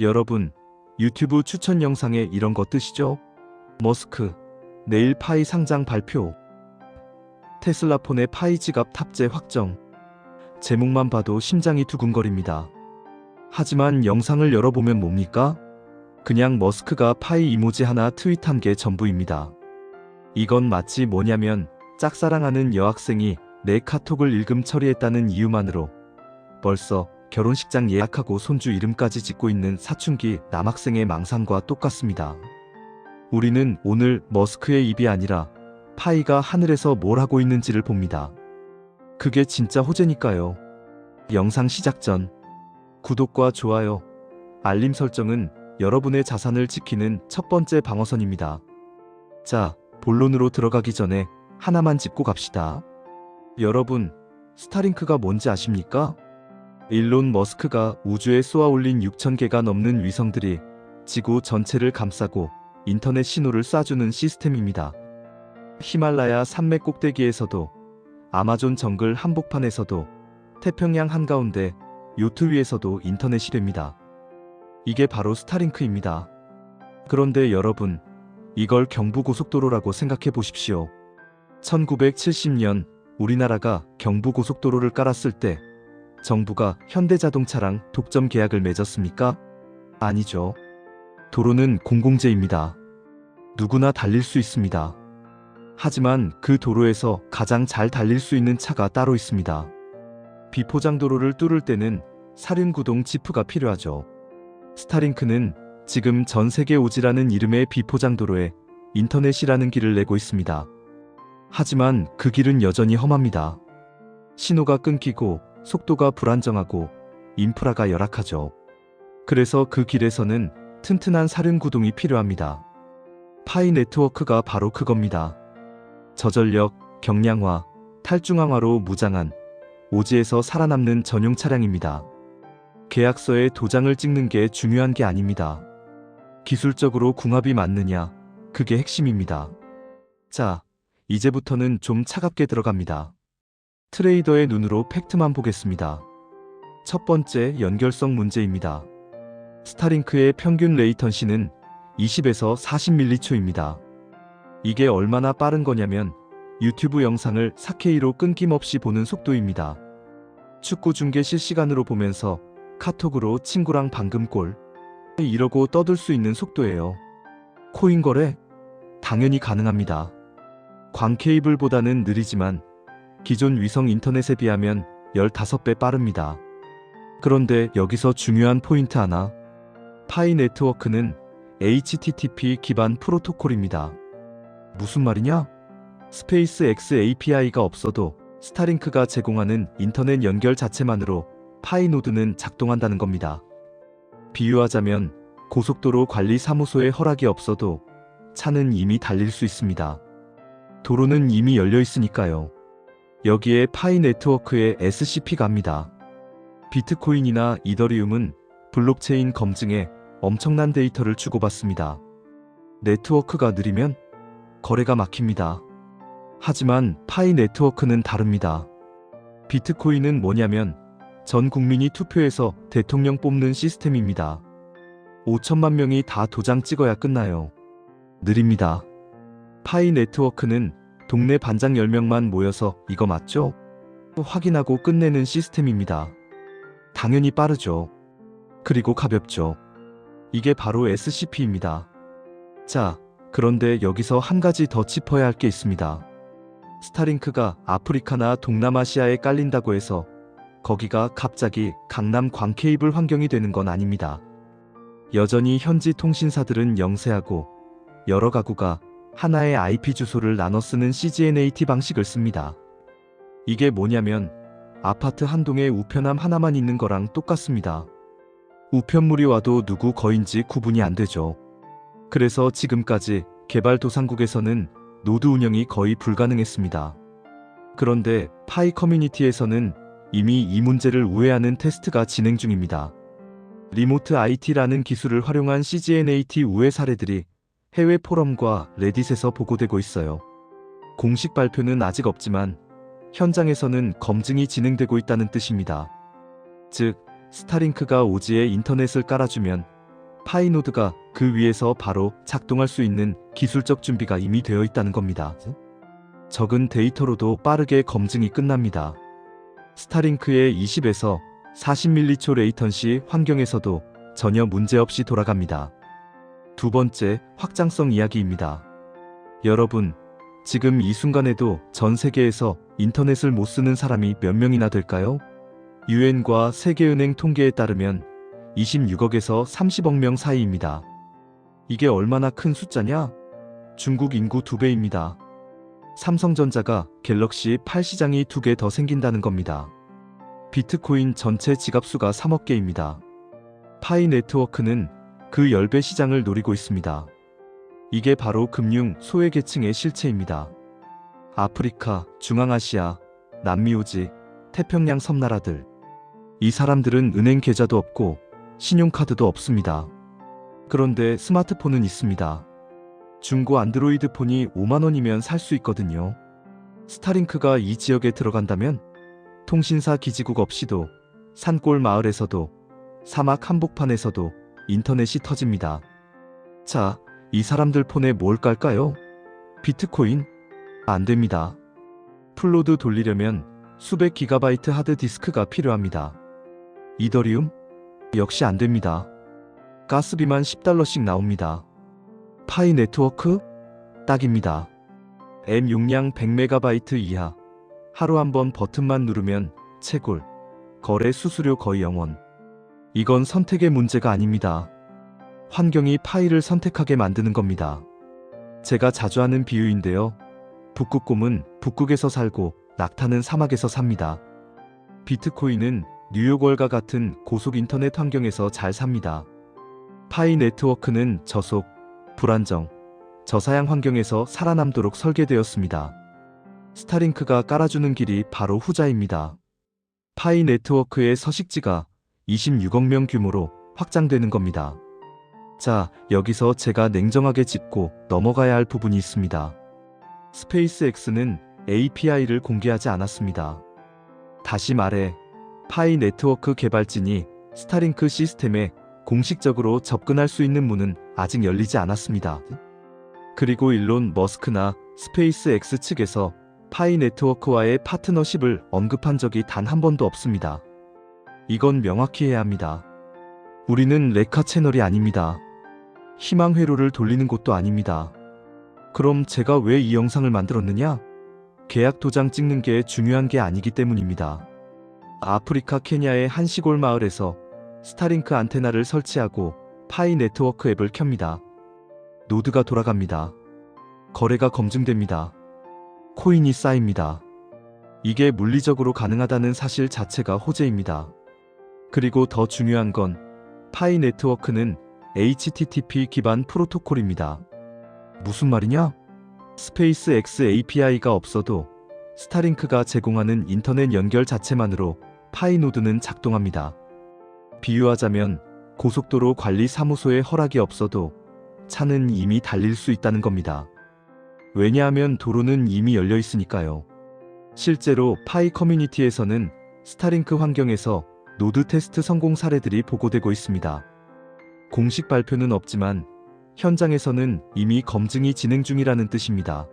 여러분, 유튜브 추천 영상에 이런 거 뜨시죠? 머스크, 내일 파이 상장 발표. 테슬라 폰에 파이 지갑 탑재 확정. 제목만 봐도 심장이 두근거립니다. 하지만 영상을 열어보면 뭡니까? 그냥 머스크가 파이 이모지 하나 트윗한 게 전부입니다. 이건 마치 뭐냐면 짝사랑하는 여학생이 내 카톡을 일금 처리했다는 이유만으로 벌써 결혼식장 예약하고 손주 이름까지 짓고 있는 사춘기 남학생의 망상과 똑같습니다. 우리는 오늘 머스크의 입이 아니라 파이가 하늘에서 뭘 하고 있는지를 봅니다. 그게 진짜 호재니까요. 영상 시작 전 구독과 좋아요, 알림 설정은 여러분의 자산을 지키는 첫 번째 방어선입니다. 자, 본론으로 들어가기 전에 하나만 짚고 갑시다. 여러분, 스타링크가 뭔지 아십니까? 일론 머스크가 우주에 쏘아 올린 6,000개가 넘는 위성들이 지구 전체를 감싸고 인터넷 신호를 쏴주는 시스템입니다. 히말라야 산맥 꼭대기에서도, 아마존 정글 한복판에서도, 태평양 한가운데 요트 위에서도 인터넷이 됩니다. 이게 바로 스타링크입니다. 그런데 여러분, 이걸 경부고속도로라고 생각해 보십시오. 1970년 우리나라가 경부고속도로를 깔았을 때 정부가 현대자동차랑 독점 계약을 맺었습니까? 아니죠. 도로는 공공재입니다. 누구나 달릴 수 있습니다. 하지만 그 도로에서 가장 잘 달릴 수 있는 차가 따로 있습니다. 비포장도로를 뚫을 때는 사륜구동 지프가 필요하죠. 스타링크는 지금 전 세계 오지라는 이름의 비포장도로에 인터넷이라는 길을 내고 있습니다. 하지만 그 길은 여전히 험합니다. 신호가 끊기고 속도가 불안정하고 인프라가 열악하죠. 그래서 그 길에서는 튼튼한 사륜구동이 필요합니다. 파이 네트워크가 바로 그겁니다. 저전력, 경량화, 탈중앙화로 무장한 오지에서 살아남는 전용 차량입니다. 계약서에 도장을 찍는 게 중요한 게 아닙니다. 기술적으로 궁합이 맞느냐, 그게 핵심입니다. 자, 이제부터는 좀 차갑게 들어갑니다. 트레이더의 눈으로 팩트만 보겠습니다. 첫 번째, 연결성 문제입니다. 스타링크의 평균 레이턴시는 20에서 40mHz입니다. 이게 얼마나 빠른 거냐면 유튜브 영상을 4K로 끊김없이 보는 속도입니다. 축구 중계 실시간으로 보면서 카톡으로 친구랑 방금 골 이러고 떠들 수 있는 속도예요. 코인 거래? 당연히 가능합니다. 광 케이블보다는 느리지만 기존 위성 인터넷에 비하면 15배 빠릅니다. 그런데 여기서 중요한 포인트 하나. 파이 네트워크는 HTTP 기반 프로토콜입니다. 무슨 말이냐? 스페이스 X API가 없어도 스타링크가 제공하는 인터넷 연결 자체만으로 파이 노드는 작동한다는 겁니다. 비유하자면 고속도로 관리 사무소의 허락이 없어도 차는 이미 달릴 수 있습니다. 도로는 이미 열려 있으니까요. 여기에 파이 네트워크에 SCP가 합니다. 비트코인이나 이더리움은 블록체인 검증에 엄청난 데이터를 주고받습니다. 네트워크가 느리면 거래가 막힙니다. 하지만 파이 네트워크는 다릅니다. 비트코인은 뭐냐면 전 국민이 투표해서 대통령 뽑는 시스템입니다. 5천만 명이 다 도장 찍어야 끝나요. 느립니다. 파이 네트워크는 동네 반장 10명만 모여서 이거 맞죠? 확인하고 끝내는 시스템입니다. 당연히 빠르죠. 그리고 가볍죠. 이게 바로 SCP입니다. 자, 그런데 여기서 한 가지 더 짚어야 할 게 있습니다. 스타링크가 아프리카나 동남아시아에 깔린다고 해서 거기가 갑자기 강남 광케이블 환경이 되는 건 아닙니다. 여전히 현지 통신사들은 영세하고 여러 가구가 하나의 IP 주소를 나눠 쓰는 CGNAT 방식을 씁니다. 이게 뭐냐면 아파트 한 동에 우편함 하나만 있는 거랑 똑같습니다. 우편물이 와도 누구 거인지 구분이 안 되죠. 그래서 지금까지 개발도상국에서는 노드 운영이 거의 불가능했습니다. 그런데 파이 커뮤니티에서는 이미 이 문제를 우회하는 테스트가 진행 중입니다. 리모트 IT라는 기술을 활용한 CGNAT 우회 사례들이 해외 포럼과 레딧에서 보고되고 있어요. 공식 발표는 아직 없지만 현장에서는 검증이 진행되고 있다는 뜻입니다. 즉, 스타링크가 오지에 인터넷을 깔아주면 파이노드가 그 위에서 바로 작동할 수 있는 기술적 준비가 이미 되어 있다는 겁니다. 적은 데이터로도 빠르게 검증이 끝납니다. 스타링크의 20에서 40ms 레이턴시 환경에서도 전혀 문제없이 돌아갑니다. 두 번째, 확장성 이야기입니다. 여러분, 지금 이 순간에도 전 세계에서 인터넷을 못 쓰는 사람이 몇 명이나 될까요? 유엔과 세계은행 통계에 따르면 26억에서 30억 명 사이입니다. 이게 얼마나 큰 숫자냐? 중국 인구 2배입니다. 삼성전자가 갤럭시 8 시장이 2개 더 생긴다는 겁니다. 비트코인 전체 지갑수가 3억 개입니다. 파이 네트워크는 그 10배 시장을 노리고 있습니다. 이게 바로 금융 소외계층의 실체입니다. 아프리카, 중앙아시아, 남미오지, 태평양 섬나라들. 이 사람들은 은행 계좌도 없고 신용카드도 없습니다. 그런데 스마트폰은 있습니다. 중고 안드로이드 폰이 5만 원이면 살 수 있거든요. 스타링크가 이 지역에 들어간다면 통신사 기지국 없이도 산골 마을에서도 사막 한복판에서도 인터넷이 터집니다. 자, 이 사람들 폰에 뭘 깔까요? 비트코인? 안 됩니다. 플로드 돌리려면 수백 기가바이트 하드디스크가 필요합니다. 이더리움? 역시 안 됩니다. 가스비만 $10씩 나옵니다. 파이 네트워크? 딱입니다. M 용량 100MB 이하. 하루 한 번 버튼만 누르면 채굴. 거래 수수료 거의 0원. 이건 선택의 문제가 아닙니다. 환경이 파이를 선택하게 만드는 겁니다. 제가 자주 하는 비유인데요. 북극곰은 북극에서 살고 낙타는 사막에서 삽니다. 비트코인은 뉴욕월과 같은 고속 인터넷 환경에서 잘 삽니다. 파이 네트워크는 저속, 불안정, 저사양 환경에서 살아남도록 설계되었습니다. 스타링크가 깔아주는 길이 바로 후자입니다. 파이 네트워크의 서식지가 26억 명 규모로 확장되는 겁니다. 자, 여기서 제가 냉정하게 짚고 넘어가야 할 부분이 있습니다. 스페이스X는 API를 공개하지 않았습니다. 다시 말해, 파이 네트워크 개발진이 스타링크 시스템에 공식적으로 접근할 수 있는 문은 아직 열리지 않았습니다. 그리고 일론 머스크나 스페이스X 측에서 파이 네트워크와의 파트너십을 언급한 적이 단 한 번도 없습니다. 이건 명확히 해야 합니다. 우리는 레카 채널이 아닙니다. 희망 회로를 돌리는 곳도 아닙니다. 그럼 제가 왜 이 영상을 만들었느냐? 계약 도장 찍는 게 중요한 게 아니기 때문입니다. 아프리카 케냐의 한 시골 마을에서 스타링크 안테나를 설치하고 파이 네트워크 앱을 켭니다. 노드가 돌아갑니다. 거래가 검증됩니다. 코인이 쌓입니다. 이게 물리적으로 가능하다는 사실 자체가 호재입니다. 그리고 더 중요한 건 파이 네트워크는 HTTP 기반 프로토콜입니다. 무슨 말이냐? 스페이스X API가 없어도 스타링크가 제공하는 인터넷 연결 자체만으로 파이 노드는 작동합니다. 비유하자면 고속도로 관리 사무소의 허락이 없어도 차는 이미 달릴 수 있다는 겁니다. 왜냐하면 도로는 이미 열려 있으니까요. 실제로 파이 커뮤니티에서는 스타링크 환경에서 노드 테스트 성공 사례들이 보고되고 있습니다. 공식 발표는 없지만 현장에서는 이미 검증이 진행 중이라는 뜻입니다.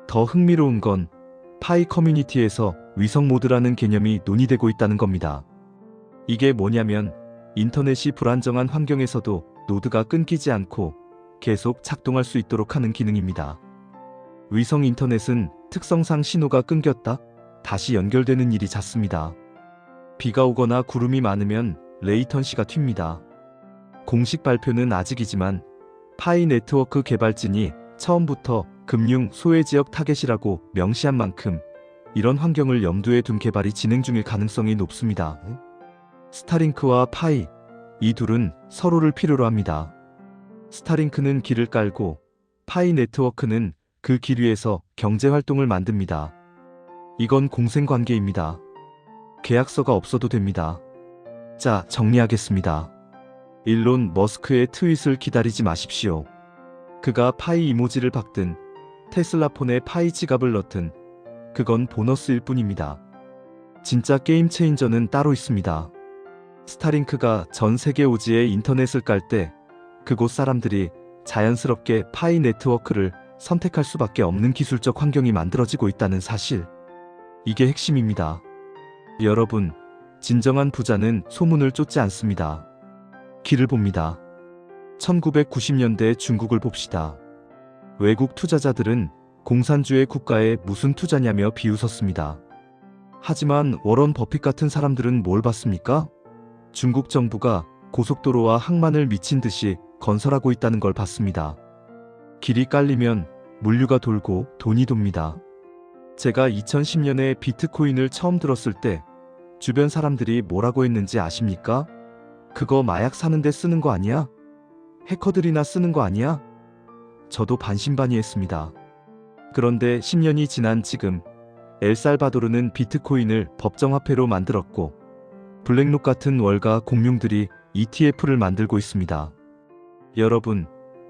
더 흥미로운 건 파이 커뮤니티에서 위성 모드라는 개념이 논의되고 있다는 겁니다. 이게 뭐냐면 인터넷이 불안정한 환경에서도 노드가 끊기지 않고 계속 작동할 수 있도록 하는 기능입니다. 위성 인터넷은 특성상 신호가 끊겼다 다시 연결되는 일이 잦습니다. 비가 오거나 구름이 많으면 레이턴시가 튑니다. 공식 발표는 아직이지만 파이 네트워크 개발진이 처음부터 금융 소외지역 타겟이라고 명시한 만큼 이런 환경을 염두에 둔 개발이 진행 중일 가능성이 높습니다. 스타링크와 파이, 이 둘은 서로를 필요로 합니다. 스타링크는 길을 깔고 파이 네트워크는 그 길 위에서 경제활동을 만듭니다. 이건 공생관계입니다. 계약서가 없어도 됩니다. 자, 정리하겠습니다. 일론 머스크의 트윗을 기다리지 마십시오. 그가 파이 이모지를 박든 테슬라 폰에 파이 지갑을 넣든 그건 보너스일 뿐입니다. 진짜 게임 체인저는 따로 있습니다. 스타링크가 전 세계 오지에 인터넷을 깔 때 그곳 사람들이 자연스럽게 파이 네트워크를 선택할 수밖에 없는 기술적 환경이 만들어지고 있다는 사실. 이게 핵심입니다. 여러분, 진정한 부자는 소문을 쫓지 않습니다. 길을 봅니다. 1990년대 중국을 봅시다. 외국 투자자들은 공산주의 국가에 무슨 투자냐며 비웃었습니다. 하지만 워런 버핏 같은 사람들은 뭘 봤습니까? 중국 정부가 고속도로와 항만을 미친 듯이 건설하고 있다는 걸 봤습니다. 길이 깔리면 물류가 돌고 돈이 돕니다. 제가 2010년에 비트코인을 처음 들었을 때 주변 사람들이 뭐라고 했는지 아십니까? 그거 마약 사는데 쓰는 거 아니야? 해커들이나 쓰는 거 아니야? 저도 반신반의했습니다. 그런데 10년이 지난 지금 엘살바도르는 비트코인을 법정화폐로 만들었고 블랙록 같은 월가 공룡들이 ETF를 만들고 있습니다. 여러분,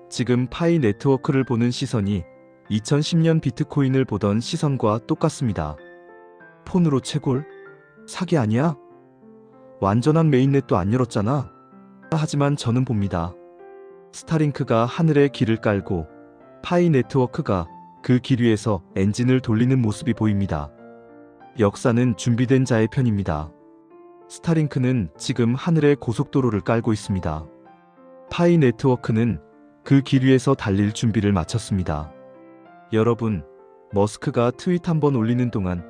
지금 파이 네트워크를 보는 시선이 2010년 비트코인을 보던 시선과 똑같습니다. 폰으로 채굴? 사기 아니야? 완전한 메인넷도 안 열었잖아. 하지만 저는 봅니다. 스타링크가 하늘에 길을 깔고 파이 네트워크가 그 길 위에서 엔진을 돌리는 모습이 보입니다. 역사는 준비된 자의 편입니다. 스타링크는 지금 하늘에 고속도로를 깔고 있습니다. 파이 네트워크는 그 길 위에서 달릴 준비를 마쳤습니다. 여러분, 머스크가 트윗 한번 올리는 동안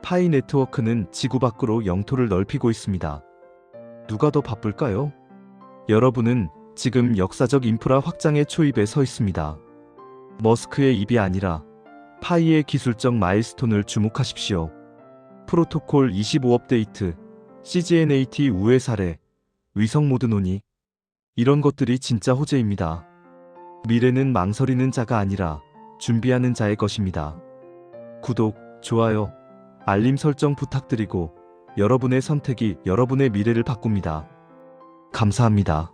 파이 네트워크는 지구 밖으로 영토를 넓히고 있습니다. 누가 더 바쁠까요? 여러분은 지금 역사적 인프라 확장의 초입에 서 있습니다. 머스크의 입이 아니라 파이의 기술적 마일스톤을 주목하십시오. 프로토콜 25 업데이트, CGNAT 우회 사례, 위성 모드 논의. 이런 것들이 진짜 호재입니다. 미래는 망설이는 자가 아니라 준비하는 자의 것입니다. 구독, 좋아요, 알림 설정 부탁드리고 여러분의 선택이 여러분의 미래를 바꿉니다. 감사합니다.